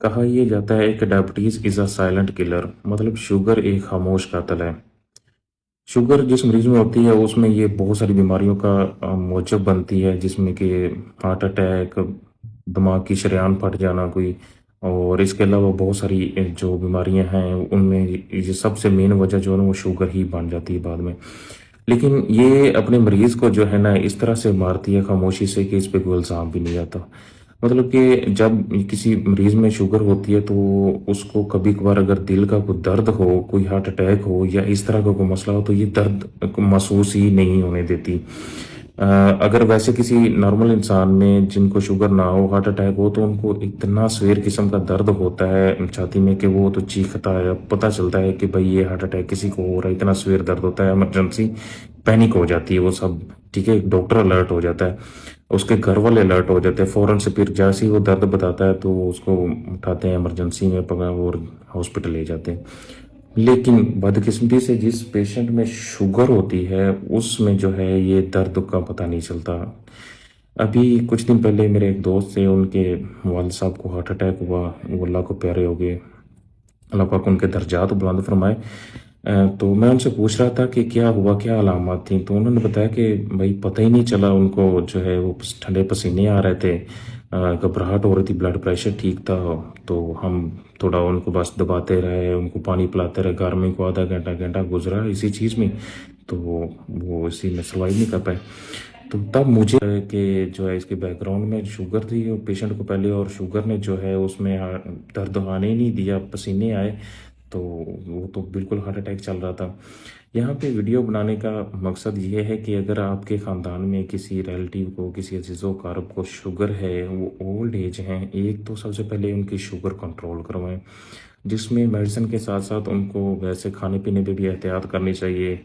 کہا یہ جاتا ہے کہ diabetes is a silent colour, مطلب شوگر ایک خاموش قاتل ہے۔ شوگر جس مریض میں ہوتی ہے اس میں یہ بہت ساری بیماریوں کا موجب بنتی ہے، جس میں کہ ہارٹ اٹیک، دماغ کی شریان پھٹ جانا کوئی، اور اس کے علاوہ بہت ساری جو بیماریاں ہیں ان میں یہ سب سے مین وجہ جو ہے نا وہ شوگر ہی بن جاتی ہے بعد میں۔ لیکن یہ اپنے مریض کو جو ہے نا اس طرح سے مارتی ہے خاموشی سے کہ اس پہ کوئی الزام بھی نہیں آتا۔ مطلب کہ جب کسی مریض میں شوگر ہوتی ہے تو اس کو کبھی کبھار اگر دل کا کوئی درد ہو، کوئی ہارٹ اٹیک ہو یا اس طرح کا کوئی مسئلہ ہو تو یہ درد محسوس ہی نہیں ہونے دیتی۔ اگر ویسے کسی نارمل انسان میں جن کو شوگر نہ ہو، ہارٹ اٹیک ہو، تو ان کو اتنا سویر قسم کا درد ہوتا ہے چھاتی میں کہ وہ تو چیختا ہے، پتہ چلتا ہے کہ بھائی یہ ہارٹ اٹیک کسی کو ہو رہا ہے، اتنا سویر درد ہوتا ہے، ایمرجنسی پینک ہو جاتی ہے وہ سب، ٹھیک ہے، ڈاکٹر الرٹ ہو جاتا ہے، اس کے گھر والے الرٹ ہو جاتے ہیں فوراً سے، پھر جیسے ہی وہ درد بتاتا ہے تو اس کو اٹھاتے ہیں ایمرجنسی میں اور ہاسپٹل لے جاتے ہیں۔ لیکن بدقسمتی سے جس پیشنٹ میں شوگر ہوتی ہے اس میں جو ہے یہ درد کا پتہ نہیں چلتا۔ ابھی کچھ دن پہلے میرے ایک دوست سے ان کے والد صاحب کو ہارٹ اٹیک ہوا، وہ اللہ کو پیارے ہو گئے، اللہ پاک ان کے درجات بلند فرمائے۔ تو میں ان سے پوچھ رہا تھا کہ کیا ہوا، کیا علامات تھیں، تو انہوں نے بتایا کہ بھائی پتہ ہی نہیں چلا، ان کو جو ہے وہ ٹھنڈے پسینے آ رہے تھے، گھبراہٹ ہو رہی تھی، بلڈ پریشر ٹھیک تھا، تو ہم تھوڑا ان کو بس دباتے رہے، ان کو پانی پلاتے رہے، گرمی کو آدھا گھنٹہ گزرا اسی چیز میں، تو وہ اسی میں سروائیو نہیں کر پائے۔ تو تب مجھے کہ جو ہے اس کے بیک گراؤنڈ میں شوگر تھی پیشنٹ کو پہلے، اور شوگر نے جو ہے اس میں درد آنے ہی نہیں دیا، پسینے آئے، تو وہ تو بالکل ہارٹ اٹیک چل رہا تھا۔ یہاں پہ ویڈیو بنانے کا مقصد یہ ہے کہ اگر آپ کے خاندان میں کسی ریلیٹیو کو، کسی عزیز و اقارب کو شوگر ہے، وہ اولڈ ایج ہیں، ایک تو سب سے پہلے ان کی شوگر کنٹرول کروائیں، جس میں میڈیسن کے ساتھ ساتھ ان کو ویسے کھانے پینے پہ بھی احتیاط کرنی چاہیے،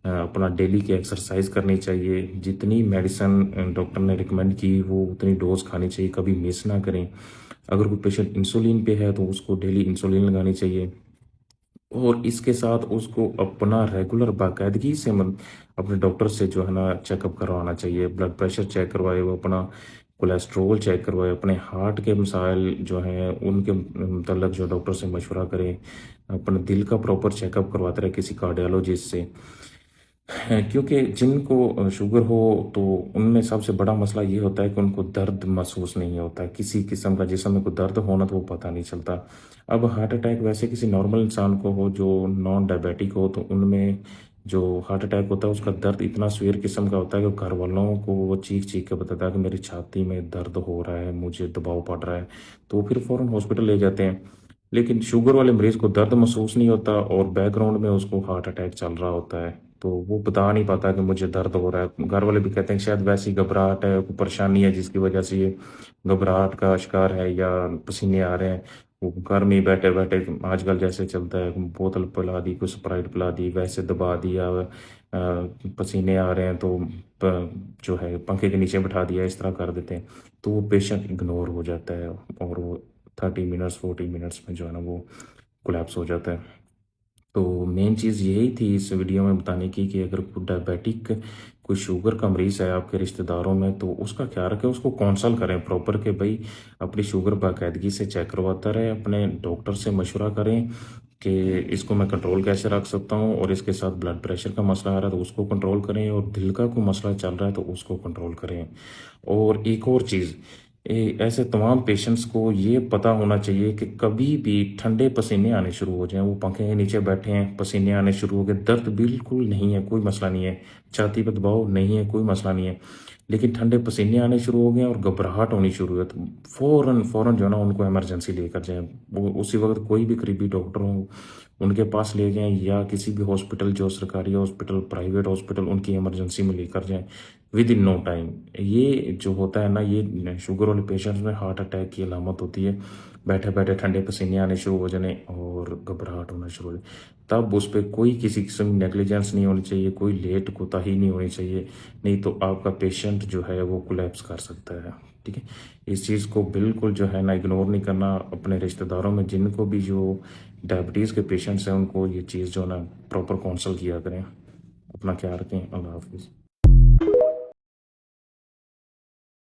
اپنا ڈیلی کی ایکسرسائز کرنی چاہیے، جتنی میڈیسن ڈاکٹر نے ریکمینڈ کی وہ اتنی ڈوز کھانی چاہیے، کبھی مس نہ کریں۔ اگر کوئی پیشنٹ انسولین پہ ہے تو اس کو ڈیلی انسولین لگانی چاہیے، اور اس کے ساتھ اس کو اپنا ریگولر باقاعدگی سے اپنے ڈاکٹر سے جو ہے نا چیک اپ کروانا چاہیے، بلڈ پریشر چیک کروائے، وہ اپنا کولیسٹرول چیک کروائے، اپنے ہارٹ کے مسائل جو ہیں ان کے متعلق جو ڈاکٹر سے مشورہ کریں، اپنے دل کا پراپر چیک اپ کرواتے رہے کسی کارڈیالوجسٹ سے، کیونکہ جن کو شوگر ہو تو ان میں سب سے بڑا مسئلہ یہ ہوتا ہے کہ ان کو درد محسوس نہیں ہوتا، کسی قسم کا جسم میں کوئی درد ہونا تو وہ پتہ نہیں چلتا۔ اب ہارٹ اٹیک ویسے کسی نارمل انسان کو ہو جو نان ڈائبیٹک ہو تو ان میں جو ہارٹ اٹیک ہوتا ہے اس کا درد اتنا سویر قسم کا ہوتا ہے کہ گھر والوں کو وہ چیخ چیخ کے بتاتا ہے کہ میری چھاتی میں درد ہو رہا ہے، مجھے دباؤ پڑ رہا ہے، تو پھر فوراً ہاسپٹل لے جاتے ہیں۔ لیکن شوگر والے مریض کو درد محسوس نہیں ہوتا اور بیک گراؤنڈ میں اس کو ہارٹ اٹیک چل رہا ہوتا ہے، تو وہ بتا نہیں پاتا کہ مجھے درد ہو رہا ہے۔ گھر والے بھی کہتے ہیں شاید ویسی گھبراہٹ ہے، کوئی پریشانی ہے جس کی وجہ سے یہ گھبراہٹ کا شکار ہے یا پسینے آ رہے ہیں۔ وہ گھر میں بیٹھے بیٹھے آج کل جیسے چلتا ہے، بوتل پلا دی، کوئی سپرائٹ پلا دی، ویسے دبا دیا، پسینے آ رہے ہیں تو جو ہے پنکھے کے نیچے بٹھا دیا، اس طرح کر دیتے ہیں، تو وہ پیشنٹ اگنور ہو جاتا ہے اور وہ 30 منٹس 40 منٹس میں جو ہے نا وہ کولیپس ہو جاتا ہے۔ تو مین چیز یہی تھی اس ویڈیو میں بتانے کی کہ اگر کوئی ڈائبیٹک کوئی شوگر کا مریض ہے آپ کے رشتہ داروں میں تو اس کا خیال رکھیں، اس کو کونسل کریں پراپر کہ بھائی اپنی شوگر باقاعدگی سے چیک کرواتا رہے، اپنے ڈاکٹر سے مشورہ کریں کہ اس کو میں کنٹرول کیسے رکھ سکتا ہوں، اور اس کے ساتھ بلڈ پریشر کا مسئلہ آ رہا ہے تو اس کو کنٹرول کریں، اور دل کا کوئی مسئلہ چل رہا ہے تو اس کو کنٹرول کریں۔ اور ایک اور چیز، ایسے تمام پیشنٹس کو یہ پتہ ہونا چاہیے کہ کبھی بھی ٹھنڈے پسینے آنے شروع ہو جائیں، وہ پنکھے کے نیچے بیٹھے ہیں، پسینے آنے شروع ہو گئے، درد بالکل نہیں ہے، کوئی مسئلہ نہیں ہے، چھاتی پہ دباؤ نہیں ہے، کوئی مسئلہ نہیں ہے، لیکن ٹھنڈے پسینے آنے شروع ہو گئے اور گھبراہٹ ہونی شروع ہے تو فوراً جو ہے نا ان کو ایمرجنسی لے کر جائیں، وہ اسی وقت کوئی بھی قریبی ڈاکٹر ہوں ان کے پاس لے جائیں، یا کسی بھی ہاسپٹل جو سرکاری ہاسپٹل، پرائیویٹ ہاسپٹل، ان کی ایمرجنسی میں لے کر جائیں ود ان نو ٹائم۔ یہ جو ہوتا ہے نا، یہ شوگر والے پیشنٹس میں ہارٹ اٹیک کی علامت ہوتی ہے، بیٹھے بیٹھے ٹھنڈے پسینے آنے شروع ہو جانے اور گھبراہٹ ہونا شروع ہو جائے، تب اس پہ کوئی کسی قسم کی نیگلیجنس نہیں ہونی چاہیے، کوئی لیٹ کوتاہی نہیں ہونی چاہیے، نہیں تو آپ کا پیشنٹ جو ہے وہ کولیپس کر سکتا ہے، ٹھیک ہے۔ اس چیز کو بالکل جو ہے نا اگنور نہیں کرنا، اپنے رشتہ داروں میں جن کو بھی جو ڈائبٹیز کے پیشنٹس ہیں ان کو یہ چیز جو ہے نا پراپر کونسل کیا کریں۔ اپنا خیال رکھیں، اللہ حافظ۔